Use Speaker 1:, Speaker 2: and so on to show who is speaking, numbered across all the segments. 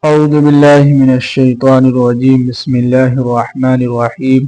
Speaker 1: اعوذ باللہ من الشیطان الرجیم بسم اللہ الرحمن الرحیم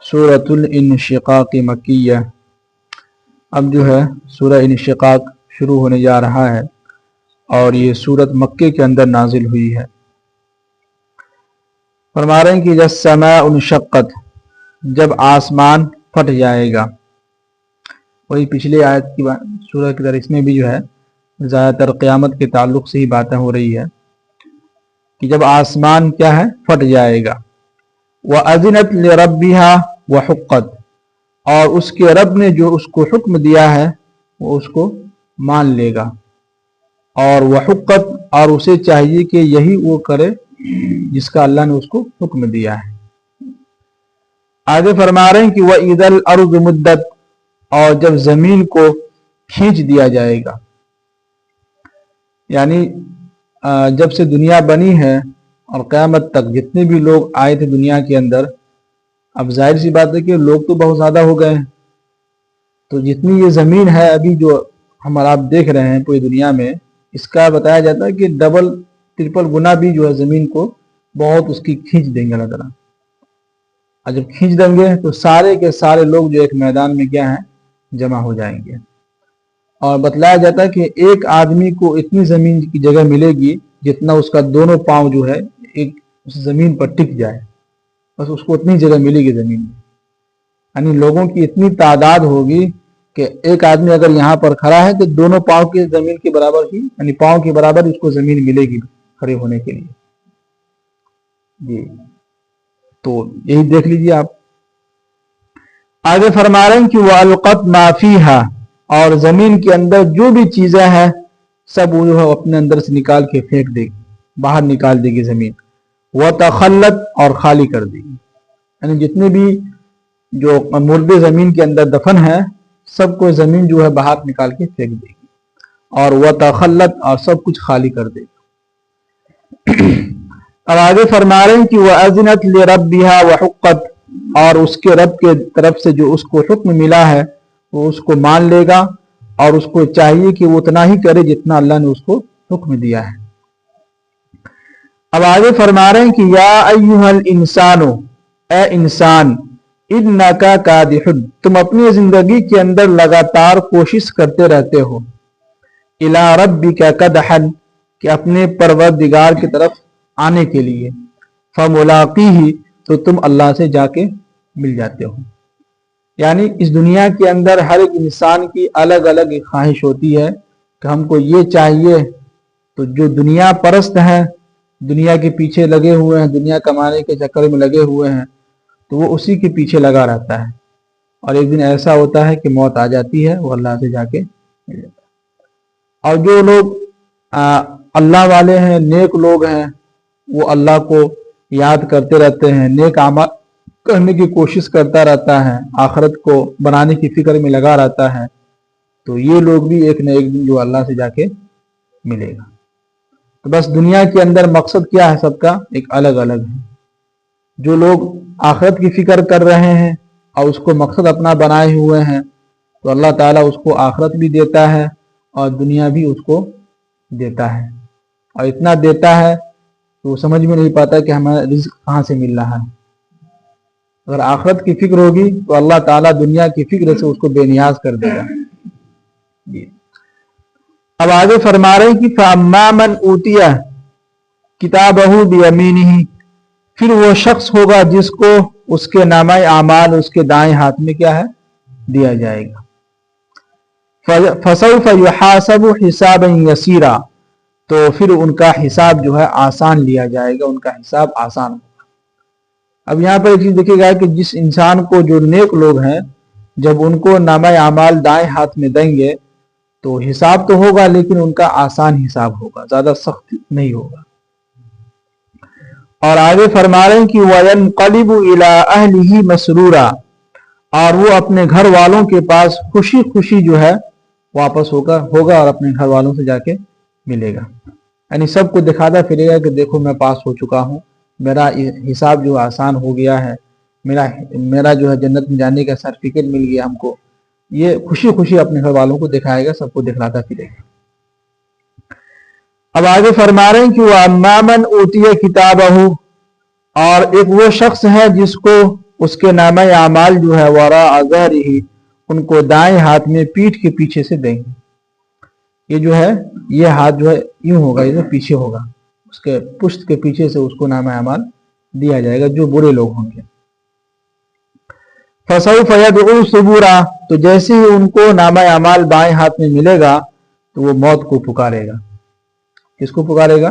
Speaker 1: سورۃ الانشقاق مکیہ۔ اب جو ہے سورہ انشقاق شروع ہونے جا رہا ہے اور یہ سورت مکے کے اندر نازل ہوئی ہے۔ فرما رہے ہیں کہ جب السماء انشقت، جب آسمان پھٹ جائے گا، وہی پچھلی آیت کی سورہ کی طرح اس میں بھی جو ہے زیادہ تر قیامت کے تعلق سے ہی باتیں ہو رہی ہے کہ جب آسمان کیا ہے پھٹ جائے گا۔ وَأَذِنَتْ لِرَبِّهَا وَحُقَّتْ، اور اس کے رب نے جو اس کو حکم دیا ہے وہ اس کو مان لے گا، اور وحقت، اور اسے چاہیے کہ یہی وہ کرے جس کا اللہ نے اس کو حکم دیا ہے۔ آگے فرما رہے ہیں کہ وَإِذَا الْأَرْضُ مُدَّتْ، اور جب زمین کو کھینچ دیا جائے گا، یعنی جب سے دنیا بنی ہے اور قیامت تک جتنے بھی لوگ آئے تھے دنیا کے اندر، اب ظاہر سی بات ہے کہ لوگ تو بہت زیادہ ہو گئے ہیں، تو جتنی یہ زمین ہے ابھی جو ہم اور آپ دیکھ رہے ہیں پوری دنیا میں، اس کا بتایا جاتا ہے کہ ڈبل ٹرپل گنا بھی جو ہے زمین کو بہت اس کی کھینچ دیں گے اللہ تعالیٰ۔ اور جب کھینچ دیں گے تو سارے کے سارے لوگ جو ایک میدان میں کیا ہیں جمع ہو جائیں گے، اور بتلایا جاتا ہے کہ ایک آدمی کو اتنی زمین کی جگہ ملے گی جتنا اس کا دونوں پاؤں جو ہے ایک اس زمین پر ٹک جائے، بس اس کو اتنی جگہ ملے گی زمین میں۔ یعنی لوگوں کی اتنی تعداد ہوگی کہ ایک آدمی اگر یہاں پر کھڑا ہے تو دونوں پاؤں کی زمین کے برابر ہی، یعنی پاؤں کے برابر اس کو زمین ملے گی کھڑے ہونے کے لیے۔ جی تو یہی دیکھ لیجیے آپ۔ آگے فرما رہے ہیں کہ وَأَلْقَتْ مَا فِيهَا، اور زمین کے اندر جو بھی چیزیں ہیں سب وہ اپنے اندر سے نکال کے پھینک دے گی، باہر نکال دے گی زمین۔ وَتَخَلَّتْ، اور خالی کر دے گی، یعنی جتنے بھی جو مردے زمین کے اندر دفن ہیں سب کو زمین جو ہے باہر نکال کے پھینک دے گی، اور وَتَخَلَّتْ، اور سب کچھ خالی کر دے گی۔ اب آگے فرما رہے ہیں کہ وَأَذِنَتْ لِرَبِّهَا وَحُقَّتْ، اور اس کے رب کے طرف سے جو اس کو حکم ملا ہے وہ اس کو مان لے گا، اور اس کو چاہیے کہ وہ اتنا ہی کرے جتنا اللہ نے اس کو حکم دیا ہے۔ اب آگے فرما رہے ہیں کہ یا ایھا الانسان، اے انسان، انکا کادح، تم اپنی زندگی کے اندر لگاتار کوشش کرتے رہتے ہو، الی ربک کدحا، کہ اپنے پروردگار کی طرف آنے کے لیے، فملاقیہ، تو تم اللہ سے جا کے مل جاتے ہو۔ یعنی اس دنیا کے اندر ہر ایک انسان کی الگ الگ ایک خواہش ہوتی ہے کہ ہم کو یہ چاہیے، تو جو دنیا پرست ہیں، دنیا کے پیچھے لگے ہوئے ہیں، دنیا کمانے کے چکر میں لگے ہوئے ہیں، تو وہ اسی کے پیچھے لگا رہتا ہے، اور ایک دن ایسا ہوتا ہے کہ موت آ جاتی ہے، وہ اللہ سے جا کے مل جاتا ہے۔ اور جو لوگ اللہ والے ہیں، نیک لوگ ہیں، وہ اللہ کو یاد کرتے رہتے ہیں، نیک اعمال کرنے کی کوشش کرتا رہتا ہے، آخرت کو بنانے کی فکر میں لگا رہتا ہے، تو یہ لوگ بھی ایک نہ ایک دن جو اللہ سے جا کے ملے گا۔ تو بس دنیا کے اندر مقصد کیا ہے سب کا ایک الگ الگ ہے۔ جو لوگ آخرت کی فکر کر رہے ہیں اور اس کو مقصد اپنا بنائے ہوئے ہیں، تو اللہ تعالیٰ اس کو آخرت بھی دیتا ہے اور دنیا بھی اس کو دیتا ہے، اور اتنا دیتا ہے تو وہ سمجھ میں نہیں پاتا کہ ہمیں رزق کہاں سے مل رہا ہے۔ اگر آخرت کی فکر ہوگی تو اللہ تعالیٰ دنیا کی فکر سے اس کو بے نیاز کر دے گا۔ اب آگے فرما رہے ہیں کہ فَأَمَّا مَنْ أُوتِيَ كِتَابَهُ بِيَمِينِهِ، پھر وہ شخص ہوگا جس کو اس کے نامہ اعمال اس کے دائیں ہاتھ میں کیا ہے دیا جائے گا۔ فَسَوْفَ يُحَاسَبُ حِسَابًا يَسِيرًا، تو پھر ان کا حساب جو ہے آسان لیا جائے گا، ان کا حساب آسان ہوگا۔ اب یہاں پر ایک چیز دیکھیے گا کہ جس انسان کو جو نیک لوگ ہیں جب ان کو نامہ اعمال دائیں ہاتھ میں دیں گے تو حساب تو ہوگا، لیکن ان کا آسان حساب ہوگا، زیادہ سخت نہیں ہوگا۔ اور آگے فرما رہے ہیں کہ وَيَنْقَلِبُ إِلَىٰ أَهْلِهِ مَسْرُورًا، اور وہ اپنے گھر والوں کے پاس خوشی خوشی جو ہے واپس ہوگا اور اپنے گھر والوں سے جا کے ملے گا۔ یعنی سب کو دکھاتا پھرے گا کہ دیکھو میں پاس ہو چکا ہوں، میرا حساب جو آسان ہو گیا ہے، میرا جو ہے جنت میں جانے کا سرٹیفکیٹ مل گیا ہم کو۔ یہ خوشی خوشی اپنے گھر والوں کو دکھائے گا، سب کو دکھلاتا پھرے گا۔ اب آگے فرما رہے ہیں کہ وہ امامن اوتیہ کتابہ، اور ایک وہ شخص ہے جس کو اس کے نامہ اعمال جو ہے وراء ظہرہ، ان کو دائیں ہاتھ میں پیٹھ کے پیچھے سے دیں گے. یہ جو ہے یہ ہاتھ جو ہے یوں ہوگا، یہ پیچھے ہوگا، اس کے پشت کے پیچھے سے اس کو نامہ اعمال دیا جائے گا جو برے لوگ ہوں گے. فسوف يدعو ثبورا، تو جیسے ہی ان کو نامہ اعمال بائیں ہاتھ میں ملے گا تو وہ موت کو پکارے گا. کس کو پکارے گا؟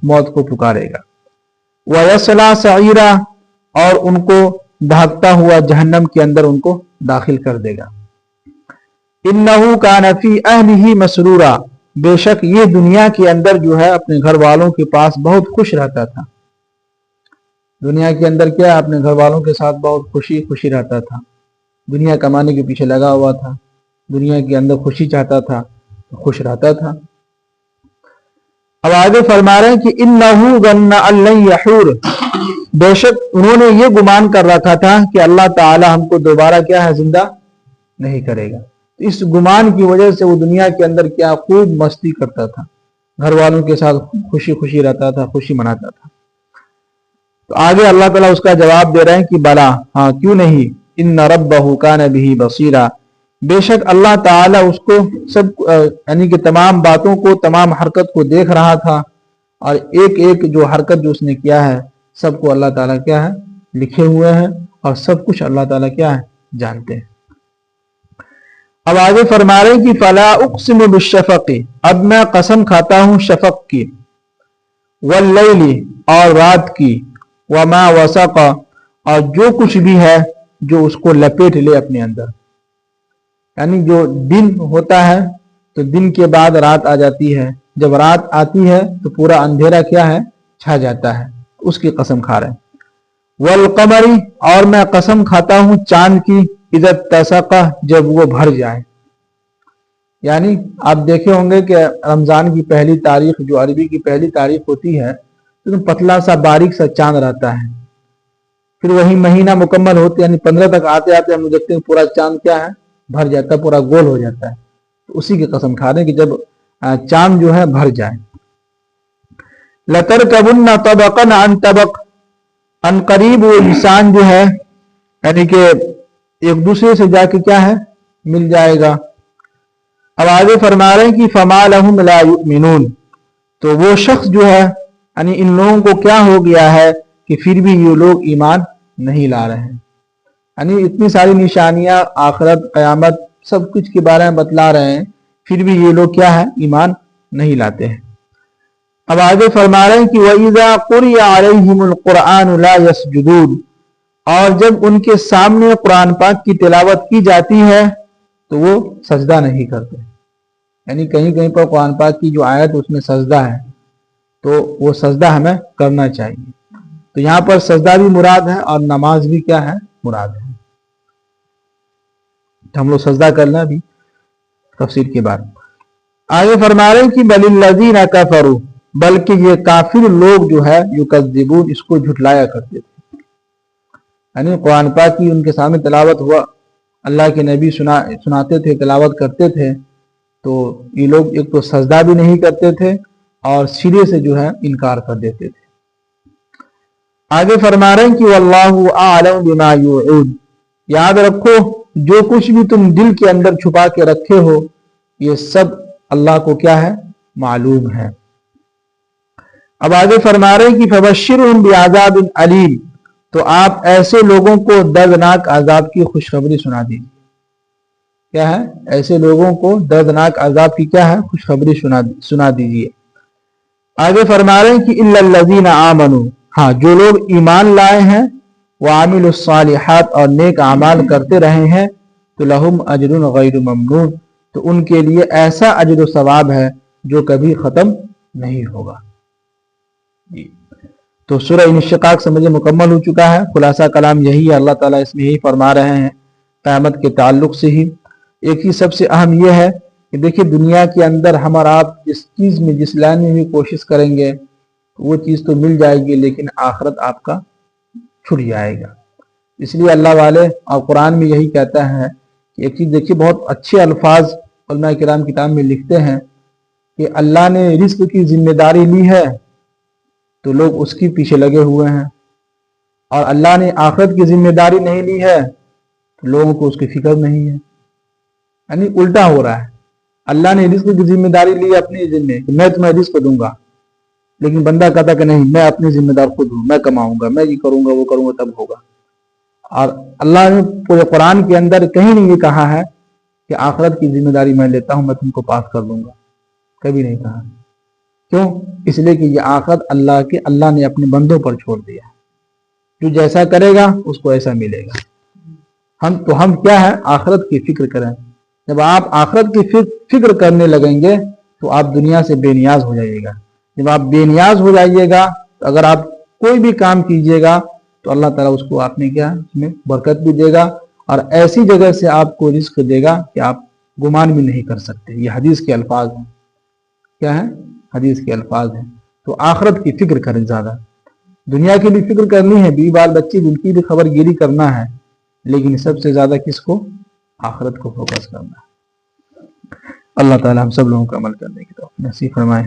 Speaker 1: موت کو پکارے گا. وَيَصْلَى سَعِيرًا، اور ان کو دھاکتا ہوا جہنم کے اندر ان کو داخل کر دے گا. إِنَّهُ كَانَ فِي أَهْلِهِ مَسْرُورًا، بے شک یہ دنیا کے اندر جو ہے اپنے گھر والوں کے پاس بہت خوش رہتا تھا. دنیا کے اندر کیا، اپنے گھر والوں کے ساتھ بہت خوشی رہتا تھا. دنیا کمانے کے پیچھے لگا ہوا تھا، دنیا کے اندر خوشی چاہتا تھا، خوش رہتا تھا. اب آگے فرما رہے ہیں کہ إِنَّهُ ظَنَّ أَن لَّن يَحُورَ، بے شک انہوں نے یہ گمان کر رکھا تھا کہ اللہ تعالی ہم کو دوبارہ کیا ہے، زندہ نہیں کرے گا. اس گمان کی وجہ سے وہ دنیا کے اندر کیا خوب مستی کرتا تھا، گھر والوں کے ساتھ خوشی رہتا تھا، خوشی مناتا تھا. تو آگے اللہ تعالیٰ اس کا جواب دے رہے ہیں کہ بلا، ہاں کیوں نہیں، ان ربہ کان بہ بصیرا، بے شک اللہ تعالیٰ اس کو سب یعنی کہ تمام باتوں کو، تمام حرکت کو دیکھ رہا تھا، اور ایک ایک جو حرکت جو اس نے کیا ہے سب کو اللہ تعالیٰ کیا ہے لکھے ہوئے ہیں، اور سب کچھ اللہ تعالیٰ کیا ہے جانتے ہیں. اب آگے فرما رہے ہیں کہ فلا اقسم بالشفق، اب میں قسم کھاتا ہوں شفق کی، واللیل، اور رات کی، وما وسق، اور جو کچھ بھی ہے جو اس کو لپیٹ لے اپنے اندر. یعنی جو دن ہوتا ہے تو دن کے بعد رات آ جاتی ہے، جب رات آتی ہے تو پورا اندھیرا کیا ہے چھا جاتا ہے، اس کی قسم کھا رہے ہیں. والقمر، اور میں قسم کھاتا ہوں چاند کی، اذا اتسق، جب وہ بھر جائے. یعنی آپ دیکھے ہوں گے کہ رمضان کی پہلی تاریخ جو عربی کی پہلی تاریخ ہوتی ہے تو پتلا سا باریک سا چاند رہتا ہے، پھر وہی مہینہ مکمل ہوتے یعنی 15 تک آتے آتے ہم دیکھتے ہیں پورا چاند کیا ہے بھر جاتا ہے، پورا گول ہو جاتا ہے. تو اسی کی قسم کھا رہے ہیں کہ جب چاند جو ہے بھر جائے. لَتَرْكَبُنَّ طَبَقًا عَنْ طَبَقٍ، ان قریب وہ انسان جو ہے یعنی کہ ایک دوسرے سے جا کے کیا ہے مل جائے گا. اب آگے فرما رہے ہیں کہ فَمَا لَهُمْ لَا يُؤْمِنُونَ، تو وہ شخص جو ہے یعنی ان لوگوں کو کیا ہو گیا ہے کہ پھر بھی یہ لوگ ایمان نہیں لا رہے ہیں. یعنی اتنی ساری نشانیاں آخرت قیامت سب کچھ کے بارے میں بتلا رہے ہیں، پھر بھی یہ لوگ کیا ہے ایمان نہیں لاتے ہیں. اب آگے فرما رہے ہیں کہ وَإِذَا قُرِئَ عَلَيْهِمُ الْقُرْآنُ لَا يَسْجُدُونَ، اور جب ان کے سامنے قرآن پاک کی تلاوت کی جاتی ہے تو وہ سجدہ نہیں کرتے. یعنی کہیں کہیں پر قرآن پاک کی جو آیت اس میں سجدہ ہے تو وہ سجدہ ہمیں کرنا چاہیے. تو یہاں پر سجدہ بھی مراد ہے اور نماز بھی کیا ہے مراد ہے. ہم لوگ سجدہ کرنا بھی تفسیر کے بعد. آگے فرما رہے ہیں کہ بل الذین کفروا، بلکہ یہ کافر لوگ جو ہے یکذبون، اس کو جھٹلایا کرتے تھے. یعنی قرآن پاک کی ان کے سامنے تلاوت ہوا، اللہ کے نبی سناتے تھے، تلاوت کرتے تھے، تو یہ لوگ ایک تو سجدہ بھی نہیں کرتے تھے اور سرے سے جو ہے انکار کر دیتے تھے. آگے فرما رہے ہیں کہ واللہ اعلم بما یوعون، یاد رکھو جو کچھ بھی تم دل کے اندر چھپا کے رکھے ہو یہ سب اللہ کو کیا ہے معلوم ہے. اب آگے فرما رہے ہیں کہ فبشرہم بعذاب علیم، تو آپ ایسے لوگوں کو دردناک عذاب کی خوشخبری سنا دیجیے. کیا ہے ایسے لوگوں کو دردناک عذاب کی کیا ہے خوشخبری سنا دیجیے. آگے فرما رہے ہیں کہ الا الذین آمنوا، ہاں جو لوگ ایمان لائے ہیں، وعملوا الصالحات، اور نیک اعمال کرتے رہے ہیں، تو لہم اجر غیر ممنون، تو ان کے لیے ایسا اجر و ثواب ہے جو کبھی ختم نہیں ہوگا. تو سورہ انشقاق سمجھے مکمل ہو چکا ہے. خلاصہ کلام یہی ہے، اللہ تعالیٰ اس میں یہی فرما رہے ہیں قیامت کے تعلق سے ہی. ایک ہی سب سے اہم یہ ہے کہ دیکھیں دنیا کے اندر ہم اور آپ جس چیز میں جس لائن میں بھی کوشش کریں گے وہ چیز تو مل جائے گی، لیکن آخرت آپ کا چھٹ جائے گا. اس لیے اللہ والے اور قرآن میں یہی کہتا ہے کہ ایک چیز دیکھیے، بہت اچھے الفاظ علماء کرام کتاب میں لکھتے ہیں کہ اللہ نے رزق کی ذمہ داری لی ہے تو لوگ اس کے پیچھے لگے ہوئے ہیں، اور اللہ نے آخرت کی ذمہ داری نہیں لی ہے تو لوگوں کو اس کی فکر نہیں ہے۔ یعنی الٹا ہو رہا ہے، اللہ نے رزق کی ذمہ داری لی اپنی ذمہ کہ میں تمہیں رزق دوں گا، لیکن بندہ کہتا کہ نہیں، میں اپنی ذمہ دار خود ہوں، میں کماؤں گا، میں یہ کروں گا وہ کروں گا تب ہوگا۔ اور اللہ نے پورے قرآن کے اندر کہیں نہیں یہ کہا ہے کہ آخرت کی ذمہ داری میں لیتا ہوں، میں تم کو پاس کر دوں گا، کبھی نہیں کہا۔ کیوں؟ اس لیے کہ یہ آخرت اللہ نے اپنے بندوں پر چھوڑ دیا ہے، جو جیسا کرے گا اس کو ایسا ملے گا۔ ہم کیا ہے، آخرت کی فکر کریں۔ جب آپ آخرت کی فکر کرنے لگیں گے تو آپ دنیا سے بے نیاز ہو جائیے گا۔ جب آپ بے نیاز ہو جائیے گا تو اگر آپ کوئی بھی کام کیجیے گا تو اللہ تعالیٰ اس کو آپ نے کیا اس میں برکت بھی دے گا، اور ایسی جگہ سے آپ کو رزق دے گا کہ آپ گمان بھی نہیں کر سکتے۔ یہ حدیث کے الفاظ ہیں۔ کیا ہے؟ حدیث کے الفاظ ہیں۔ تو آخرت کی فکر کریں زیادہ۔ دنیا کی بھی فکر کرنی ہے، بیوی بال بچے ان کی بھی خبر گیری کرنا ہے، لیکن سب سے زیادہ کس کو؟ آخرت کو فوکس کرنا ہے۔ اللہ تعالیٰ ہم سب لوگوں کو عمل کرنے کی توفیق نصیب فرمائے۔